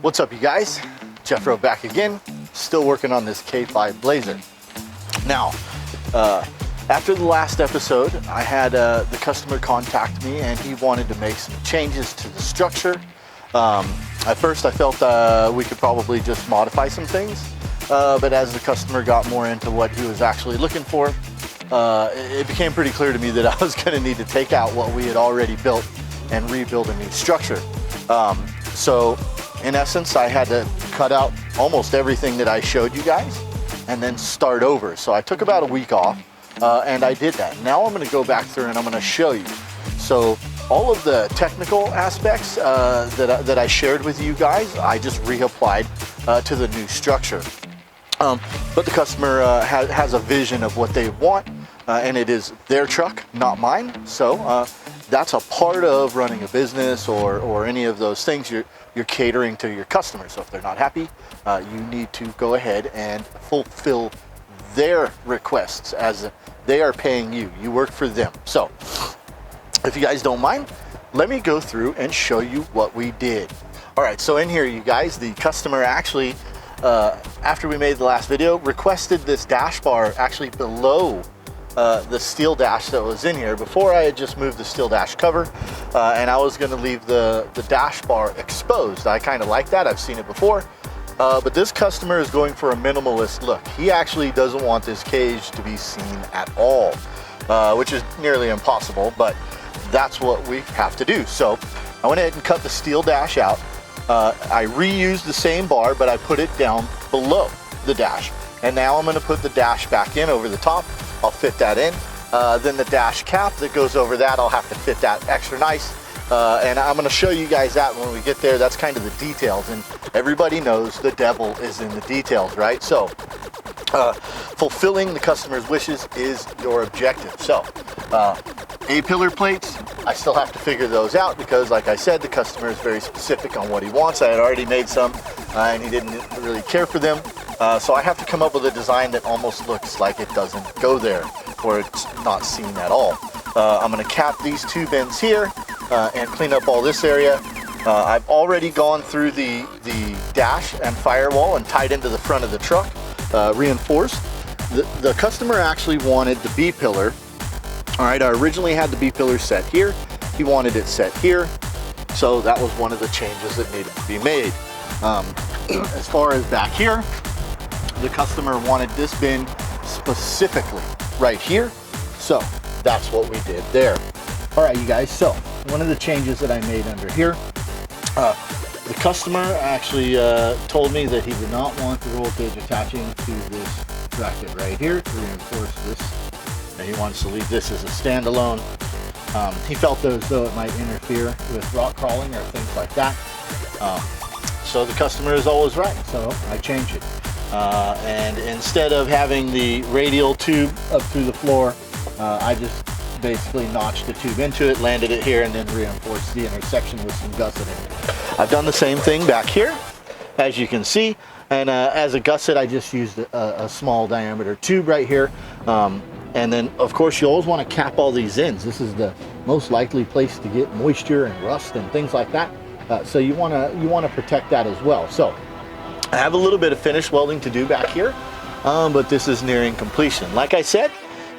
What's up, you guys? Jeffro back again, still working on this K5 Blazer. Now, after the last episode, I had the customer contact me and he wanted to make some changes to the structure. At first I felt we could probably just modify some things, but as the customer got more into what he was actually looking for, it became pretty clear to me that I was going to need to take out what we had already built and rebuild a new structure. So in essence, I had to cut out almost everything that I showed you guys and then start over. So I took about a week off and I did that. Now I'm going to go back through and I'm going to show you. So all of the technical aspects that I shared with you guys, I just reapplied to the new structure. But the customer has a vision of what they want, and it is their truck, not mine. So that's a part of running a business or any of those things. You're catering to your customers. So if they're not happy, you need to go ahead and fulfill their requests as they are paying you. You work for them. So if you guys don't mind, let me go through and show you what we did. All right, so in here, you guys, the customer actually, after we made the last video, requested this dash bar actually below the steel dash that was in here. Before, I had just moved the steel dash cover and I was going to leave the dash bar exposed. I kind of like that. I've seen it before. But this customer is going for a minimalist look. He actually doesn't want this cage to be seen at all, which is nearly impossible, but that's what we have to do. So I went ahead and cut the steel dash out. I reused the same bar, but I put it down below the dash. And now I'm going to put the dash back in over the top. I'll fit that in. Then the dash cap that goes over that, I'll have to fit that extra nice. And I'm going to show you guys that when we get there. That's kind of the details. And everybody knows the devil is in the details, right? So fulfilling the customer's wishes is your objective. So A-pillar plates, I still have to figure those out because, like I said, the customer is very specific on what he wants. I had already made some and he didn't really care for them. So I have to come up with a design that almost looks like it doesn't go there or it's not seen at all. I'm going to cap these two bends here and clean up all this area. I've already gone through the dash and firewall and tied into the front of the truck, reinforced. The customer actually wanted the B-pillar. All right, I originally had the B-pillar set here. He wanted it set here. So that was one of the changes that needed to be made. As far as back here, the customer wanted this bin specifically right here. So that's what we did there. All right, you guys, so one of the changes that I made under here, the customer actually told me that he did not want the roll cage attaching to this bracket right here to reinforce this. And he wants to leave this as a standalone. He felt as though it might interfere with rock crawling or things like that. So the customer is always right, so I changed it. And instead of having the radial tube up through the floor, I just basically notched the tube into it, landed it here, and then reinforced the intersection with some gusseting. I've done the same thing back here, as you can see. And as a gusset, I just used a small diameter tube right here. And then, of course, you always want to cap all these ends. This is the most likely place to get moisture and rust and things like that. So you want to protect that as well. So I have a little bit of finish welding to do back here, but this is nearing completion. Like I said,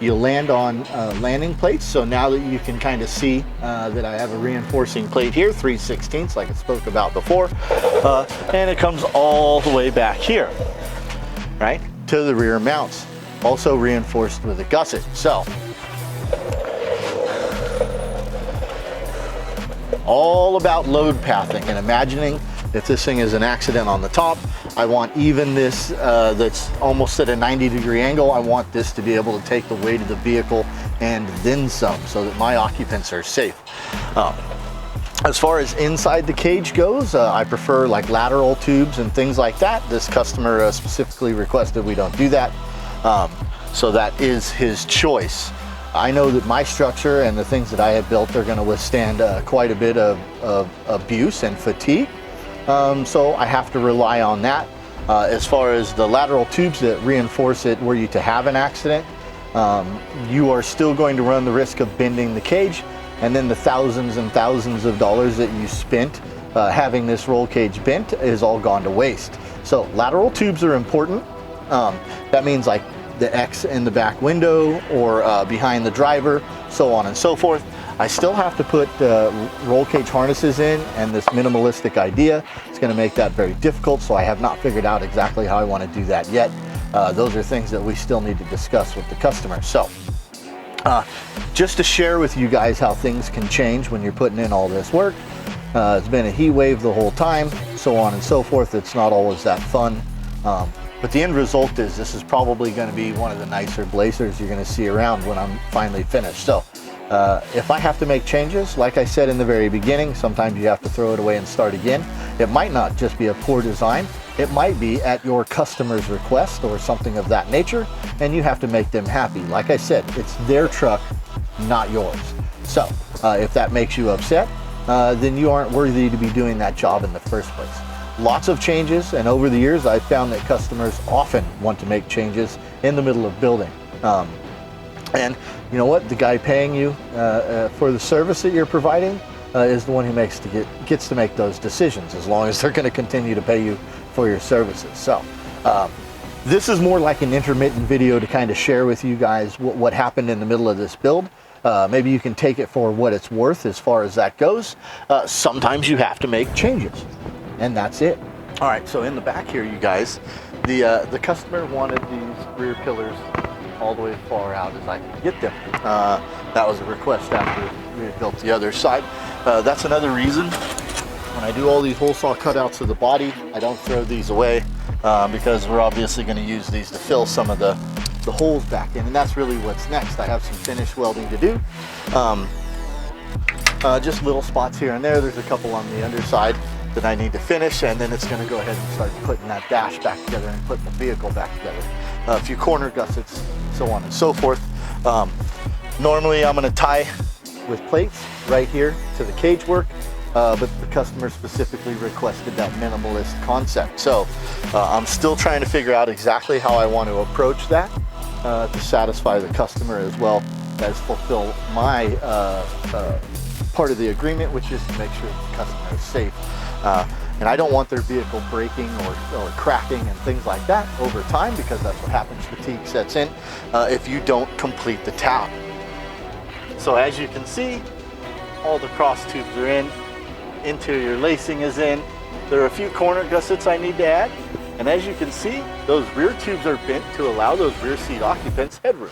you land on landing plates. So now that you can kind of see that I have a reinforcing plate here, 3/16 like I spoke about before, and it comes all the way back here, right, to the rear mounts. Also reinforced with a gusset. So all about load pathing and imagining if this thing is an accident on the top, I want even this that's almost at a 90-degree angle. I want this to be able to take the weight of the vehicle and then some so that my occupants are safe. As far as inside the cage goes, I prefer like lateral tubes and things like that. This customer specifically requested we don't do that. So that is his choice. I know that my structure and the things that I have built are going to withstand quite a bit of abuse and fatigue. So I have to rely on that. As far as the lateral tubes that reinforce it were you to have an accident, you are still going to run the risk of bending the cage, and then the thousands and thousands of dollars that you spent having this roll cage bent is all gone to waste. So lateral tubes are important. That means like the X in the back window or behind the driver, so on and so forth. I still have to put roll cage harnesses in, and this minimalistic idea is going to make that very difficult, so I have not figured out exactly how I want to do that yet. Those are things that we still need to discuss with the customer. So just to share with you guys how things can change when you're putting in all this work. It's been a heat wave the whole time, so on and so forth. It's not always that fun. But the end result is this is probably going to be one of the nicer blazers you're going to see around when I'm finally finished. So if I have to make changes, like I said in the very beginning, sometimes you have to throw it away and start again. It might not just be a poor design. It might be at your customer's request or something of that nature, and you have to make them happy. Like I said, it's their truck, not yours. So if that makes you upset, then you aren't worthy to be doing that job in the first place. Lots of changes, and over the years I've found that customers often want to make changes in the middle of building. And you know what? The guy paying you for the service that you're providing is the one who gets to make those decisions, as long as they're going to continue to pay you for your services. So this is more like an intermittent video to kind of share with you guys what happened in the middle of this build. Maybe you can take it for what it's worth as far as that goes. Sometimes you have to make changes, and that's it. All right, so in the back here, you guys, the customer wanted these rear pillars all the way far out as I could get them. That was a request after we had built the other side. That's another reason when I do all these hole saw cutouts of the body, I don't throw these away because we're obviously going to use these to fill some of the holes back in, and that's really what's next. I have some finish welding to do. Just little spots here and there. There's a couple on the underside that I need to finish, and then it's going to go ahead and start putting that dash back together and putting the vehicle back together. A few corner gussets, so on and so forth. Normally I'm going to tie with plates right here to the cage work, but the customer specifically requested that minimalist concept. So I'm still trying to figure out exactly how I want to approach that to satisfy the customer as well as fulfill my part of the agreement, which is to make sure the customer is safe. And I don't want their vehicle breaking or cracking and things like that over time, because that's what happens. Fatigue sets in if you don't complete the tab. So as you can see, all the cross tubes are in, interior lacing is in. There are a few corner gussets I need to add. And as you can see, those rear tubes are bent to allow those rear seat occupants headroom.